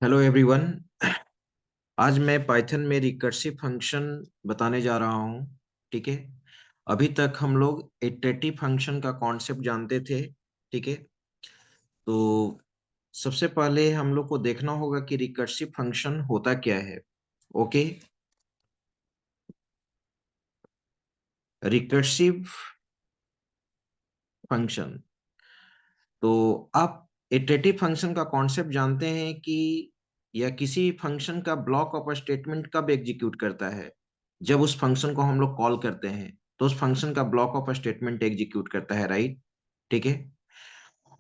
Hello everyone. आज मैं Python में रिकर्सिव फंक्शन बताने जा रहा हूँ। ठीक है। अभी तक हम लोग इटरेटिव फंक्शन का कॉन्सेप्ट जानते थे। ठीक है। तो सबसे पहले हम लोग को देखना होगा कि रिकर्सिव फंक्शन होता क्या है। ओके। रिकर्सिव फंक्शन, तो आप इटरेटिव फंक्शन का कॉन्सेप्ट जानते हैं कि या किसी फंक्शन का ब्लॉक ऑफ स्टेटमेंट कब एग्जीक्यूट करता है। जब उस फंक्शन को हम लोग कॉल करते हैं तो उस फंक्शन का ब्लॉक ऑफ स्टेटमेंट एग्जीक्यूट करता है, राइट। ठीक है।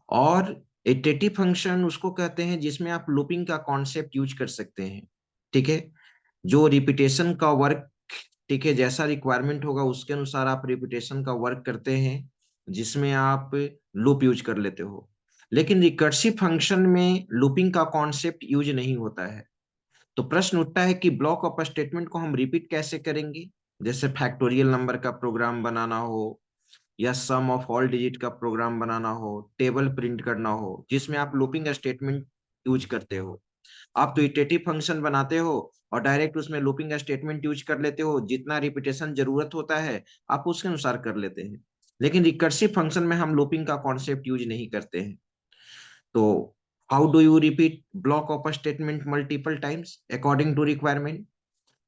और इटरेटिव फंक्शन उसको कहते हैं जिसमें आप लूपिंग का कॉन्सेप्ट यूज कर सकते हैं। ठीक है। जो रिपीटेशन का वर्क, ठीक है, जैसा रिक्वायरमेंट होगा उसके अनुसार आप रिपीटेशन का वर्क करते हैं, जिसमें आप लूप यूज कर लेते हो। लेकिन रिकर्सिव फंक्शन में लूपिंग का कॉन्सेप्ट यूज नहीं होता है। तो प्रश्न उठता है कि ब्लॉक ऑफ स्टेटमेंट को हम रिपीट कैसे करेंगे। जैसे फैक्टोरियल नंबर का प्रोग्राम बनाना हो, या सम ऑफ ऑल डिजिट का प्रोग्राम बनाना हो, टेबल प्रिंट करना हो, जिसमें आप लूपिंग स्टेटमेंट यूज करते हो। आप तो इटरेटिव फंक्शन बनाते हो और डायरेक्ट उसमें लूपिंग स्टेटमेंट यूज कर लेते हो, जितना रिपीटेशन जरूरत होता है आप उसके अनुसार कर लेते हैं। लेकिन रिकर्सिव फंक्शन में हम लूपिंग का कॉन्सेप्ट यूज नहीं करते हैं। तो how do you repeat block of statement multiple times according to requirement.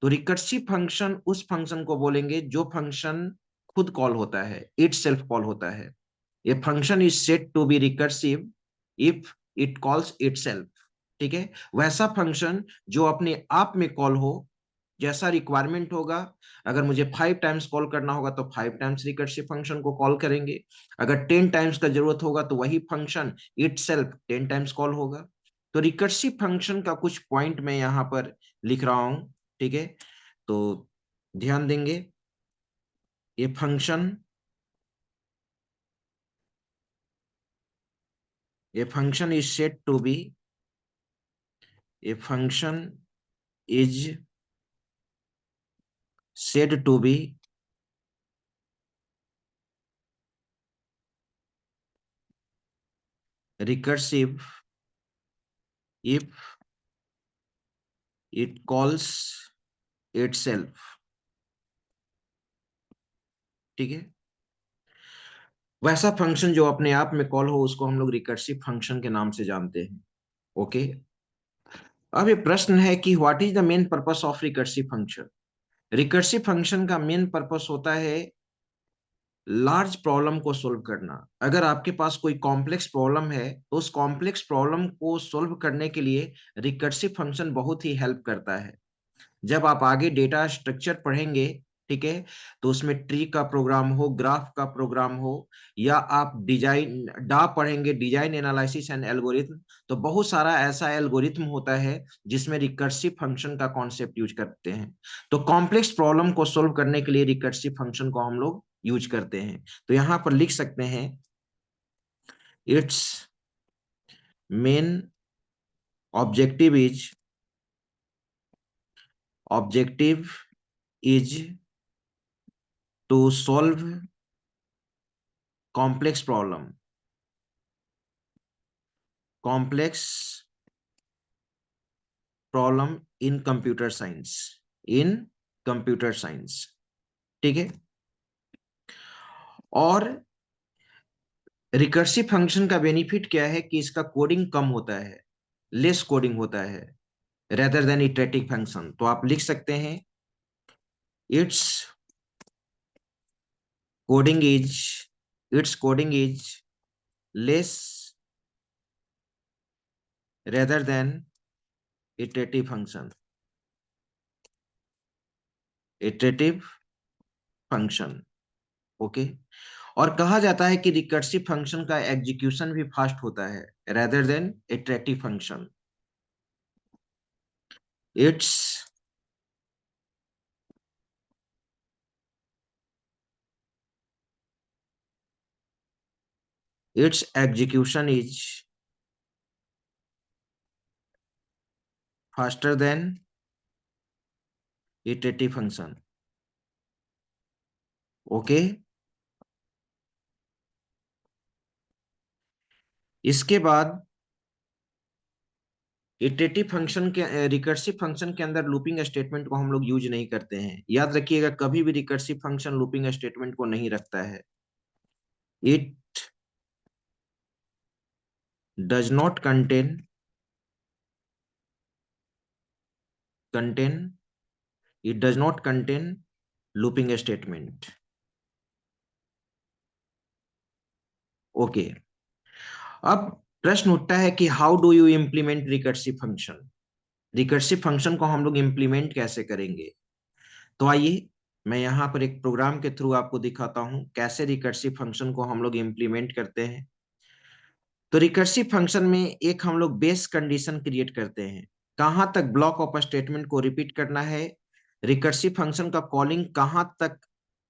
तो रिकर्सिव फंक्शन उस फंक्शन को बोलेंगे जो फंक्शन खुद कॉल होता है, इट सेल्फ कॉल होता है। A function is said to be recursive if it calls itself. ठीक है। वैसा फंक्शन जो अपने आप में कॉल हो, जैसा रिक्वायरमेंट होगा। अगर मुझे 5 टाइम्स कॉल करना होगा तो 5 टाइम्स रिकर्सिव फंक्शन को कॉल करेंगे। अगर 10 टाइम्स का जरूरत होगा तो वही function it self 10 times call होगा। तो रिकर्सिव फंक्शन का कुछ पॉइंट मैं यहाँ पर लिख रहा हूं। ठीक है। तो ध्यान देंगे। ये फंक्शन, ये function is said to be, a function is said to be recursive if it calls itself। ठीक है। वैसा फंक्शन जो अपने आप में कॉल हो उसको हम लोग रिकर्सिव फंक्शन के नाम से जानते हैं। ओके। अब ये प्रश्न है कि what is the main purpose of recursive function. Recursive function का मेन पर्पस होता है लार्ज प्रॉब्लम को सोल्व करना। अगर आपके पास कोई कॉम्प्लेक्स प्रॉब्लम है तो उस कॉम्प्लेक्स प्रॉब्लम को सोल्व करने के लिए रिकर्सिव फंक्शन बहुत ही हेल्प करता है। जब आप आगे डेटा स्ट्रक्चर पढ़ेंगे, ठीक है, तो उसमें ट्री का प्रोग्राम हो, ग्राफ का प्रोग्राम हो, या आप डिजाइन डा पढ़ेंगे, डिजाइन एनालिसिस एंड एल्गोरिथम, तो बहुत सारा ऐसा एल्गोरिथम होता है जिसमें रिकर्सिव फंक्शन का कॉन्सेप्ट यूज करते हैं। तो कॉम्प्लेक्स प्रॉब्लम को सोल्व करने के लिए रिकर्सिव फंक्शन को हम लोग यूज करते हैं। तो यहां पर लिख सकते हैं it's main objective is, objective is to solve complex problem, complex problem in computer science, in computer science। ठीक है। और रिकर्सिव फंक्शन का बेनिफिट क्या है कि इसका कोडिंग कम होता है, लेस कोडिंग होता है रेदर देन इटरेटिव फंक्शन। तो आप लिख सकते हैं it's coding is, it's coding is less rather than iterative function, iterative function. Okay. और कहा जाता है कि रिकर्सिव फंक्शन का एग्जीक्यूशन भी फास्ट होता है rather than iterative function. It's it's execution is faster than iterative function. Okay. इसके बाद इटरेटिव फंक्शन के रिकर्सिव फंक्शन के अंदर लूपिंग स्टेटमेंट को हम लोग यूज नहीं करते हैं। याद रखिएगा, कभी भी रिकर्सिव फंक्शन लूपिंग स्टेटमेंट को नहीं रखता है। It does not contain it does not contain looping statement। Okay. अब प्रश्न उठता है कि how do you implement recursive function. Recursive function को हम लोग इम्प्लीमेंट कैसे करेंगे? तो आइए मैं यहाँ पर एक प्रोग्राम के थ्रू आपको दिखाता हूँ कैसे रिकर्सिव फंक्शन को हम लोग इम्प्लीमेंट करते हैं। तो रिकर्सिव फंक्शन में एक हम लोग बेस कंडीशन क्रिएट करते हैं, कहाँ तक ब्लॉक ऑफ स्टेटमेंट को रिपीट करना है, रिकर्सिव फंक्शन का कॉलिंग कहाँ तक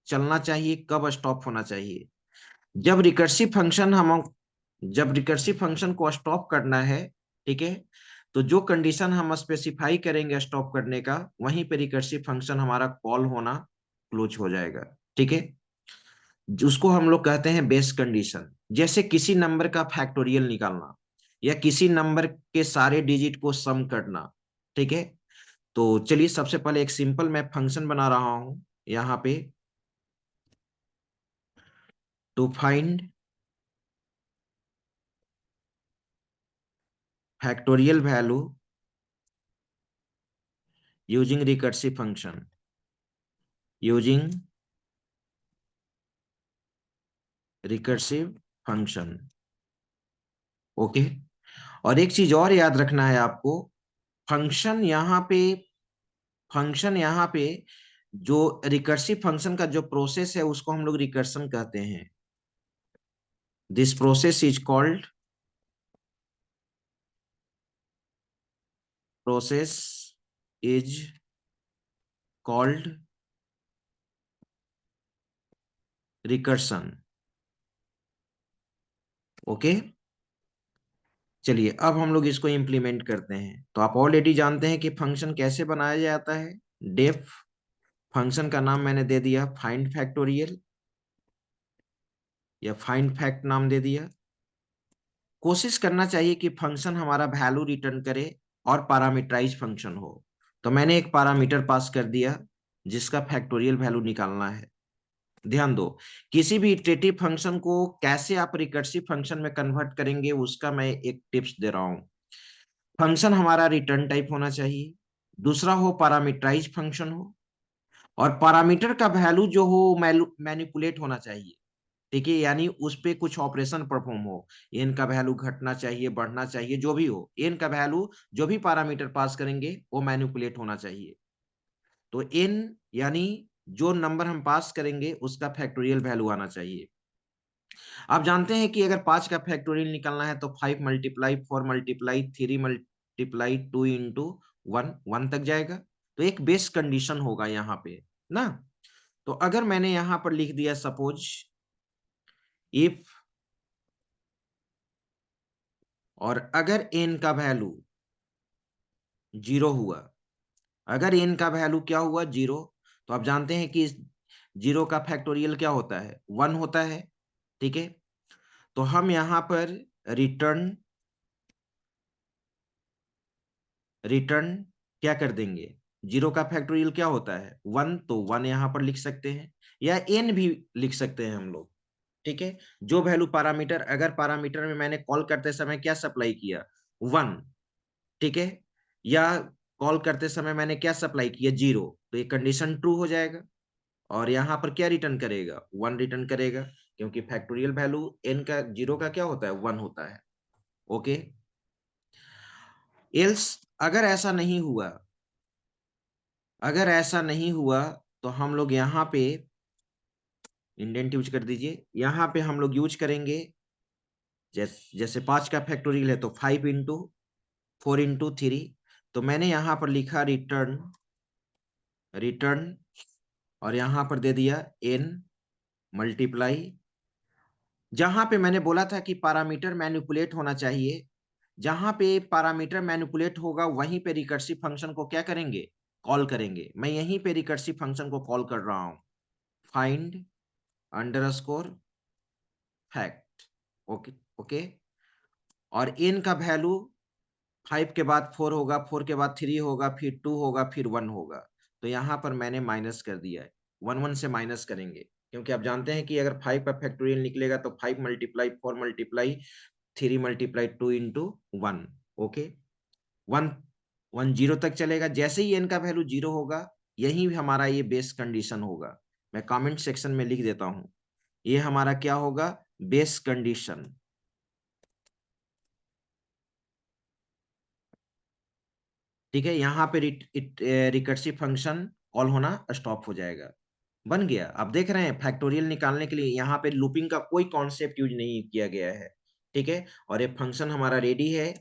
चलना चाहिए, कब स्टॉप होना चाहिए। जब रिकर्सिव फंक्शन हम जब रिकर्सिव फंक्शन को स्टॉप करना है, ठीक है, तो जो कंडीशन हम स्पेसिफाई करेंगे स्टॉप करने का, वहीं पे रिकर्सिव फंक्शन हमारा कॉल होना क्लोज हो जाएगा। ठीक है, उसको हम लोग कहते हैं बेस कंडीशन। जैसे किसी नंबर का फैक्टोरियल निकालना या किसी नंबर के सारे डिजिट को सम करना। ठीक है, तो चलिए सबसे पहले एक सिंपल मैं फंक्शन बना रहा हूं यहाँ पे, to find factorial value using recursive function, using recursive function. Okay. और एक चीज और याद रखना है आपको, फंक्शन यहाँ पे फंक्शन यहाँ पे जो रिकर्सिव फंक्शन का जो प्रोसेस है उसको हम लोग रिकर्सन कहते हैं। This process is called process is called recursion. Okay. चलिए अब हम लोग इसको इम्प्लीमेंट करते हैं। तो आप ऑलरेडी जानते हैं कि फंक्शन कैसे बनाया जाता है। डेफ फंक्शन का नाम मैंने दे दिया फाइंड फैक्टोरियल या फाइंड फैक्ट नाम दे दिया। कोशिश करना चाहिए कि फंक्शन हमारा वैल्यू रिटर्न करे और पैरामीटराइज फंक्शन हो। तो मैंने एक पैरामीटर पास कर दिया जिसका फैक्टोरियल वैल्यू निकालना है। ध्यान दो, किसी भी इटरेटिव फंक्शन को कैसे आप रिकर्सिव फंक्शन में कन्वर्ट करेंगे उसका मैं एक टिप्स दे रहा हूं। फंक्शन हमारा रिटर्न टाइप होना चाहिए, दूसरा हो पैरामीटराइज फंक्शन हो, और पैरामीटर का वैल्यू जो हो मैनिपुलेट होना चाहिए। ठीक है, यानी उस पे कुछ ऑपरेशन परफॉर्म हो। एन का वैल्यू घटना चाहिए, बढ़ना चाहिए, जो भी हो, एन का वैल्यू जो भी पैरामीटर पास करेंगे वो मैनिपुलेट होना चाहिए। तो एन यानी जो नंबर हम पास करेंगे उसका फैक्टोरियल वैल्यू आना चाहिए। आप जानते हैं कि अगर 5 का फैक्टोरियल निकालना है तो 5 × 4 × 2 × 1 तक जाएगा। तो एक बेस कंडीशन होगा यहाँ पे ना। तो अगर मैंने यहां पर लिख दिया सपोज इफ, और अगर एन का वैल्यू 0 हुआ, अगर एन का वैल्यू क्या हुआ, 0, तो आप जानते हैं कि 0 का फैक्टोरियल क्या होता है, 1 होता है। ठीक है, तो हम यहां पर रिटर्न रिटर्न क्या कर देंगे, 0 का फैक्टोरियल क्या होता है, 1, तो 1 यहां पर लिख सकते हैं, या एन भी लिख सकते हैं हम लोग। ठीक है, जो वैल्यू पैरामीटर, अगर पैरामीटर में मैंने कॉल करते समय क्या सप्लाई किया, 1, ठीक है, या कॉल करते समय मैंने क्या सप्लाई किया, 0, तो ये कंडीशन ट्रू हो जाएगा। और यहाँ पर क्या रिटर्न करेगा, 1 रिटर्न करेगा, क्योंकि फैक्टोरियल वैल्यू एन का 0 का क्या होता है, 1 होता है। ओके। एल्स अगर ऐसा नहीं हुआ, अगर ऐसा नहीं हुआ तो हम लोग यहाँ पे इंडेंट यूज कर दीजिए। यहाँ पे हम लोग यूज करेंगे जैसे 5 का फैक्टोरियल है तो 5 × 4 × 3। तो मैंने यहाँ पर लिखा रिटर्न रिटर्न और यहाँ पर दे दिया n मल्टीप्लाई। जहां पे मैंने बोला था कि पैरामीटर मैनिपुलेट होना चाहिए, जहां पे पैरामीटर मैनिपुलेट होगा वहीं पे रिकर्सिव फंक्शन को क्या करेंगे, कॉल करेंगे। मैं यहीं पे रिकर्सिव फंक्शन को कॉल कर रहा हूं, find underscore fact. Okay. Okay, और n का वैल्यू 5 के बाद 4 होगा, 4 के बाद 3 होगा, फिर 2 होगा, फिर 1 होगा। तो यहाँ पर मैंने माइनस कर दिया है, 1 1 से माइनस करेंगे, क्योंकि आप जानते हैं कि अगर 5 का फैक्टोरियल निकलेगा तो 5 multiply 4 multiply 3 multiply 2 into 1। Okay, 1 1 0 तक चलेगा। जैसे ही n का वैल्यू 0 होगा, यही हमारा ये बेस कंडीशन होगा। मैं कमेंट सेक्शन में लिख देता हूं, ये हमारा क्या होगा, बेस कंडीशन। ठीक है, यहाँ पे रिकर्सिव फंक्शन कॉल होना स्टॉप हो जाएगा। बन गया। आप देख रहे हैं फैक्टोरियल निकालने के लिए यहाँ पे लूपिंग का कोई कॉन्सेप्ट यूज नहीं किया गया है। ठीक है, और ये फंक्शन हमारा रेडी है,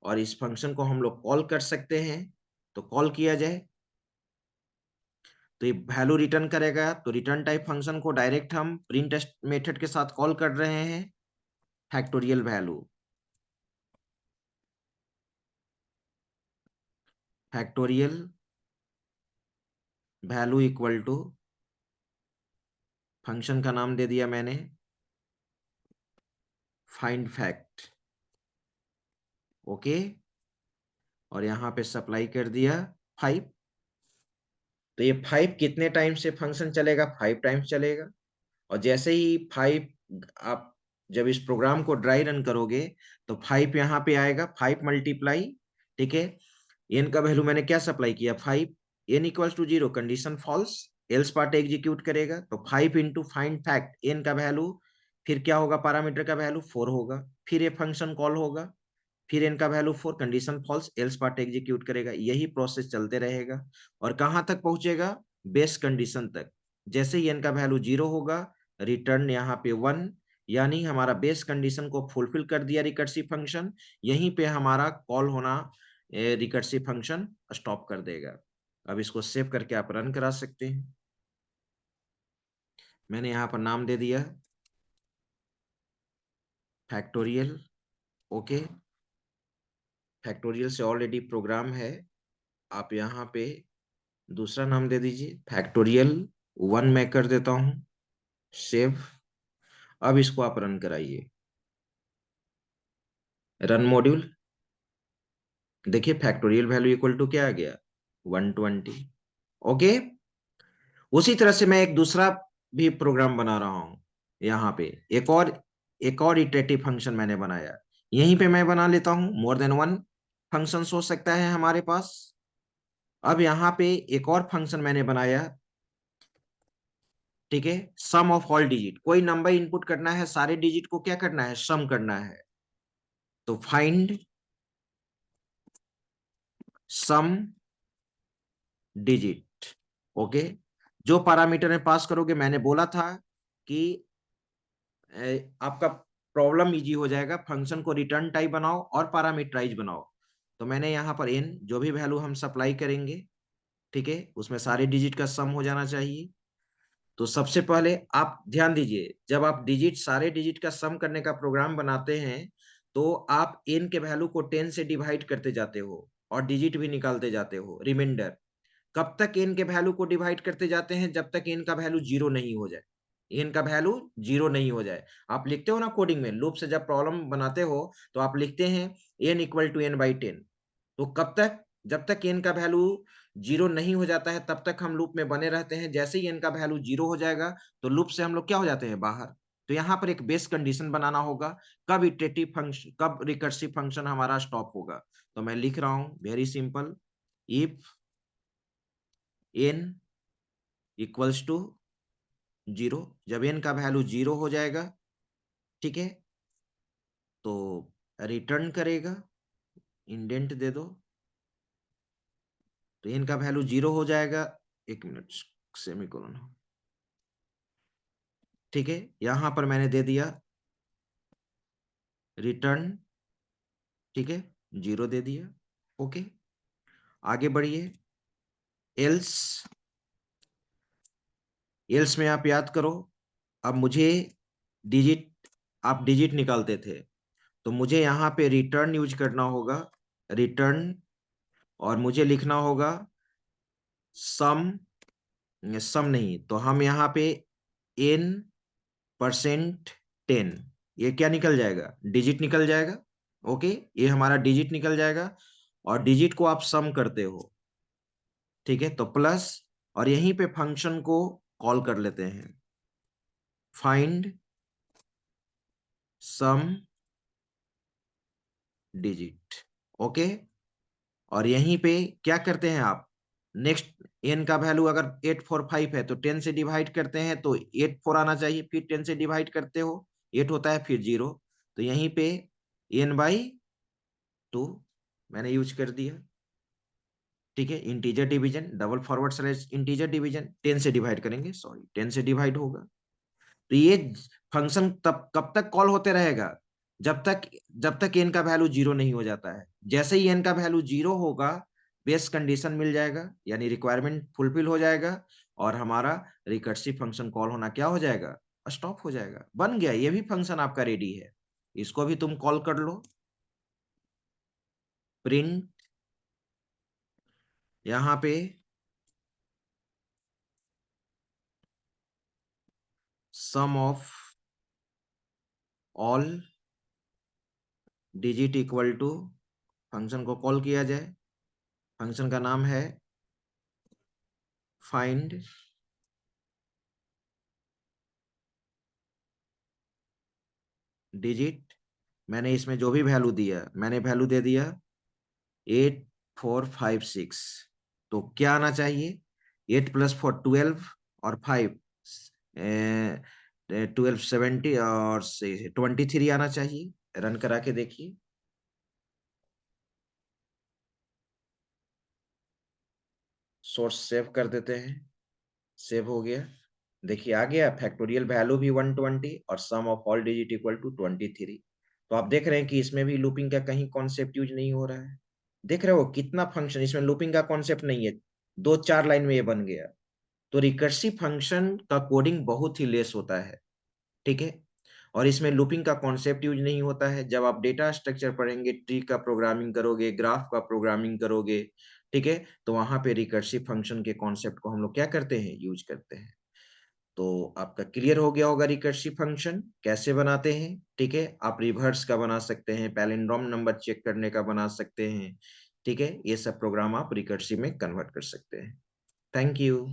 और इस फंक्शन को हम लोग कॉल कर सकते हैं। तो कॉल किया जाए तो ये वैल्यू रिटर्न करेगा। तो रिटर्न टाइप फंक्शन को डायरेक्ट हम प्रिंट मेथड के साथ कॉल कर रहे हैं। Factorial value, factorial value equal to, function का नाम दे दिया मैंने फाइंड फैक्ट। ओके, और यहां पे सप्लाई कर दिया 5। तो ये 5 कितने टाइम से फंक्शन चलेगा, 5 टाइम्स चलेगा। और जैसे ही 5, आप जब इस प्रोग्राम को ड्राई रन करोगे तो 5 यहाँ पे आएगा, 5 मल्टीप्लाई, ठीक है, एन का वैल्यू मैंने क्या सप्लाई किया 5, n equals to 0, condition false, else part execute करेगा। तो 5 इंटू फाइंड फैक्ट एन का वैल्यू, फिर क्या होगा, पैरामीटर का वैल्यू 4 होगा, फिर ये फंक्शन कॉल होगा, फिर इनका value 4, condition false, else part execute करेगा। यही प्रोसेस चलते रहेगा और कहां तक पहुंचेगा, बेस कंडीशन तक। जैसे ही इनका वैल्यू 0 होगा, रिटर्न यहाँ पे 1, यानी हमारा बेस कंडीशन को फुलफिल कर दिया रिकर्सिव फंक्शन। यहीं पे हमारा कॉल होना रिकर्सिव फंक्शन स्टॉप कर देगा। अब इसको सेव करके आप रन करा सकते हैं। मैंने यहाँ पर नाम दे दिया फैक्टोरियल। ओके, फैक्टोरियल से ऑलरेडी प्रोग्राम है, आप यहाँ पे दूसरा नाम दे दीजिए फैक्टोरियल 1। मैं कर देता हूं सेव। अब इसको आप रन कराइए, रन मॉड्यूल। देखिए फैक्टोरियल वैल्यू इक्वल टू क्या आ गया, 120। ओके, उसी तरह से मैं एक दूसरा भी प्रोग्राम बना रहा हूं। यहाँ पे एक और इटरेटिव फंक्शन मैंने बनाया। यहीं पे मैं बना लेता हूं, मोर देन वन फंक्शन हो सकता है हमारे पास। अब यहाँ पे एक और फंक्शन मैंने बनाया, ठीक है, सम ऑफ ऑल डिजिट। कोई नंबर इनपुट करना है, सारे डिजिट को क्या करना है, सम करना है। तो फाइंड सम डिजिट। ओके, जो पैरामीटर में पास करोगे, मैंने बोला था कि आपका प्रॉब्लम इजी हो जाएगा, फंक्शन को रिटर्न टाइप बनाओ और पैरामीटराइज बनाओ। तो मैंने यहाँ पर एन, जो भी वैल्यू हम सप्लाई करेंगे, ठीक है, उसमें सारे डिजिट का सम हो जाना चाहिए। तो सबसे पहले आप ध्यान दीजिए, जब आप डिजिट, सारे डिजिट का सम करने का प्रोग्राम बनाते हैं, तो आप एन के वैल्यू को 10 से डिवाइड करते जाते हो और डिजिट भी निकालते जाते हो, रिमाइंडर। कब तक एन के वैल्यू को डिवाइड करते जाते हैं, जब तक एन का वैल्यू जीरो नहीं हो जाए। एन का वैल्यू जीरो नहीं हो जाए। आप लिखते हो ना कोडिंग में, लूप से जब प्रॉब्लम बनाते हो तो आप लिखते हैं n equal to n by 10। तो कब तक, जब तक एन का वैल्यू जीरो नहीं हो जाता है तब तक हम लूप में बने रहते हैं। जैसे ही एन का वैल्यू जीरो हो जाएगा तो लूप से हम लोग क्या हो जाते हैं, बाहर। तो यहाँ पर एक बेस कंडीशन बनाना होगा, कब इटरेटिव फंक्शन, कब रिकर्सिव फंक्शन हमारा स्टॉप होगा। तो मैं लिख रहा हूं very simple, if n equals to zero. जब एन का वैल्यू जीरो हो जाएगा, ठीक है, तो रिटर्न करेगा, इंडेंट दे दो। तो एन का वैल्यू जीरो हो जाएगा, एक मिनट, सेमीकोलन, ठीक है, यहां पर मैंने दे दिया रिटर्न, ठीक है, जीरो दे दिया। ओके, आगे बढ़िए। एल्स, एल्स में आप याद करो, अब मुझे डिजिट, आप डिजिट निकालते थे, तो मुझे यहाँ पे रिटर्न यूज करना होगा, रिटर्न, और मुझे लिखना होगा सम, सम नहीं तो हम यहाँ पे n% 10, ये क्या निकल जाएगा, डिजिट निकल जाएगा। ओके, ये हमारा डिजिट निकल जाएगा और डिजिट को आप सम करते हो, ठीक है, तो प्लस, और यहीं पे फंक्शन को कॉल कर लेते हैं, फाइंड सम डिजिट। ओके, और यहीं पे क्या करते हैं आप, नेक्स्ट एन का वैल्यू अगर 845 है तो 10 से डिवाइड करते हैं तो 84 आना चाहिए, फिर 10 से डिवाइड करते हो 8 होता है, फिर 0, तो यहीं पे n/2 मैंने यूज कर दिया, ठीक है। Integer division, double forward slash integer division, 10 से डिवाइड करेंगे, सॉरी 10 से डिवाइड होगा। तो ये फंक्शन तब कब तक कॉल होते रहेगा, जब तक एन का वैल्यू 0 नहीं हो जाता है। जैसे ही एन का वैल्यू 0 होगा, बेस कंडीशन मिल जाएगा, यानी रिक्वायरमेंट फुलफिल हो जाएगा, और हमारा रिकर्सिव फंक्शन कॉल होना क्या हो जाएगा, स्टॉप हो जाएगा। बन गया, ये भी फंक्शन आपका रेडी है, इसको भी तुम कॉल कर लो। प्रिंट, यहां पे sum of all digit equal to, function को कॉल किया जाए, फंक्शन का नाम है फाइंड डिजिट। मैंने इसमें जो भी वैल्यू दिया, मैंने वैल्यू दे दिया 8456, तो क्या आना चाहिए, 8 + 4 12, और 5 1270, और 23 आना चाहिए। रन करा के देखिए, सोर्स सेव कर देते हैं, सेव हो गया, देखिए आ गया, फैक्टोरियल वैल्यू भी 120 और sum of all digit equal to 23। तो आप देख रहे हैं कि इसमें भी लूपिंग का कहीं कॉन्सेप्ट यूज नहीं हो रहा है। देख रहे हो कितना फंक्शन, इसमें लूपिंग का कॉन्सेप्ट नहीं है, 2-4 लाइन में ये बन गया। तो रिकर्सिव फंक्शन का कोडिंग बहुत ही लेस होता है, ठीक है, और इसमें लूपिंग का कॉन्सेप्ट यूज नहीं होता है। जब आप डेटा स्ट्रक्चर पढ़ेंगे, ट्री का प्रोग्रामिंग करोगे, ग्राफ का प्रोग्रामिंग करोगे, ठीक है, तो वहां पे रिकर्सिव फंक्शन के कॉन्सेप्ट को हम लोग क्या करते हैं, यूज करते हैं। तो आपका क्लियर हो गया होगा रिकर्सिव फंक्शन कैसे बनाते हैं, ठीक है। आप रिवर्स का बना सकते हैं, पैलिंड्रोम नंबर चेक करने का बना सकते हैं, ठीक है, ये सब प्रोग्राम आप रिकर्सिव में कन्वर्ट कर सकते हैं। Thank you.